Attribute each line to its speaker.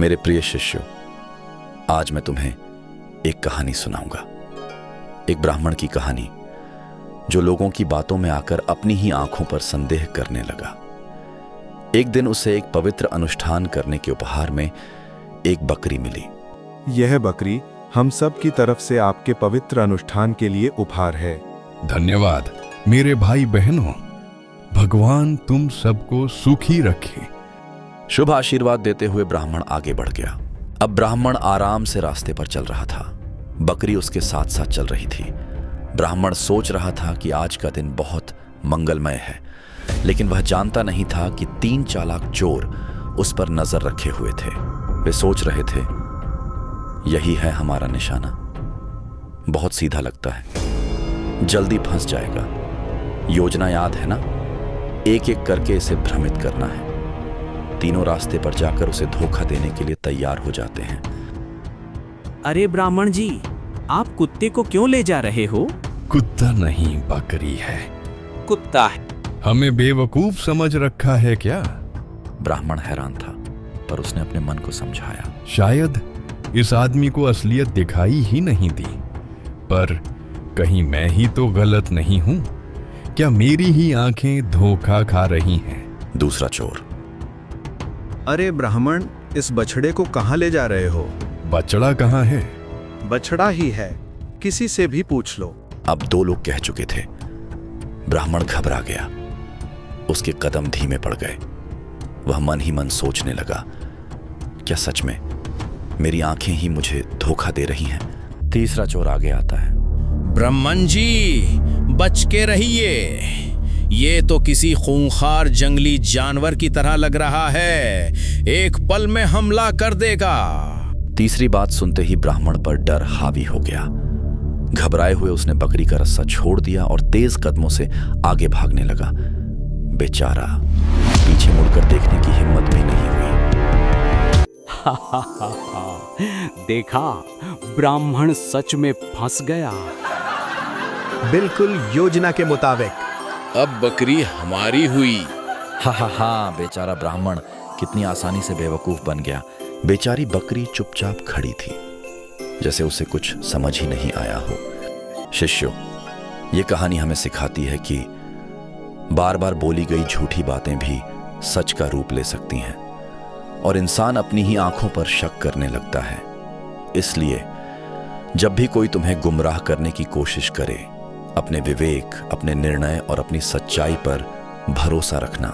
Speaker 1: मेरे प्रिय शिष्यों, आज मैं तुम्हें एक कहानी सुनाऊंगा। एक ब्राह्मण की कहानी जो लोगों की बातों में आकर अपनी ही आंखों पर संदेह करने लगा। एक दिन उसे एक पवित्र अनुष्ठान करने के उपहार में एक बकरी मिली।
Speaker 2: यह बकरी हम सब की तरफ से आपके पवित्र अनुष्ठान के लिए उपहार है।
Speaker 3: धन्यवाद मेरे भाई बहनों, भगवान तुम सबको सुखी रखे।
Speaker 1: शुभ आशीर्वाद देते हुए ब्राह्मण आगे बढ़ गया। अब ब्राह्मण आराम से रास्ते पर चल रहा था। बकरी उसके साथ साथ चल रही थी। ब्राह्मण सोच रहा था कि आज का दिन बहुत मंगलमय है, लेकिन वह जानता नहीं था कि 3 चालाक चोर उस पर नजर रखे हुए थे। वे सोच रहे थे, यही है हमारा निशाना। बहुत सीधा लगता है, जल्दी फंस जाएगा। योजना याद है ना? एक एक करके इसे भ्रमित करना है। तीनों रास्ते पर जाकर उसे धोखा देने के लिए तैयार हो जाते हैं।
Speaker 4: अरे ब्राह्मण जी, आप कुत्ते को क्यों ले जा रहे हो?
Speaker 3: कुत्ता नहीं, बकरी है।
Speaker 4: कुत्ता है।
Speaker 3: हमें बेवकूफ समझ रखा है क्या?
Speaker 1: ब्राह्मण हैरान था, पर उसने अपने मन को समझाया।
Speaker 3: शायद इस आदमी को असलियत दिखाई ही नहीं दी, पर कहीं मैं ही तो गलत नहीं हूं? क्या मेरी ही आंखें धोखा खा रही हैं?
Speaker 1: दूसरा चोर,
Speaker 5: अरे ब्राह्मण, इस बछड़े को कहाँ ले जा रहे हो?
Speaker 3: बछड़ा कहाँ है?
Speaker 5: बछड़ा ही है, किसी से भी पूछ लो।
Speaker 1: अब 2 लोग कह चुके थे। ब्राह्मण घबरा गया। उसके कदम धीमे पड़ गए। वह मन ही मन सोचने लगा, क्या सच में मेरी आंखें ही मुझे धोखा दे रही हैं? तीसरा चोर आगे आता है।
Speaker 6: ब्राह्मण जी, बच के रहिए। ये तो किसी खूंखार जंगली जानवर की तरह लग रहा है, एक पल में हमला कर देगा।
Speaker 1: तीसरी बात सुनते ही ब्राह्मण पर डर हावी हो गया। घबराए हुए उसने बकरी का रस्सा छोड़ दिया और तेज कदमों से आगे भागने लगा। बेचारा, पीछे मुड़कर देखने की हिम्मत भी नहीं हुई।
Speaker 4: देखा, ब्राह्मण सच में फंस गया।
Speaker 5: बिल्कुल योजना के मुताबिक।
Speaker 6: अब बकरी हमारी हुई।
Speaker 1: हा, बेचारा ब्राह्मण कितनी आसानी से बेवकूफ बन गया। बेचारी बकरी चुपचाप खड़ी थी, जैसे उसे कुछ समझ ही नहीं आया हो। शिष्यों, ये कहानी हमें सिखाती है कि बार बार बोली गई झूठी बातें भी सच का रूप ले सकती हैं और इंसान अपनी ही आंखों पर शक करने लगता है। इसलिए जब भी कोई तुम्हें गुमराह करने की कोशिश करे, अपने विवेक, अपने निर्णय और अपनी सच्चाई पर भरोसा रखना।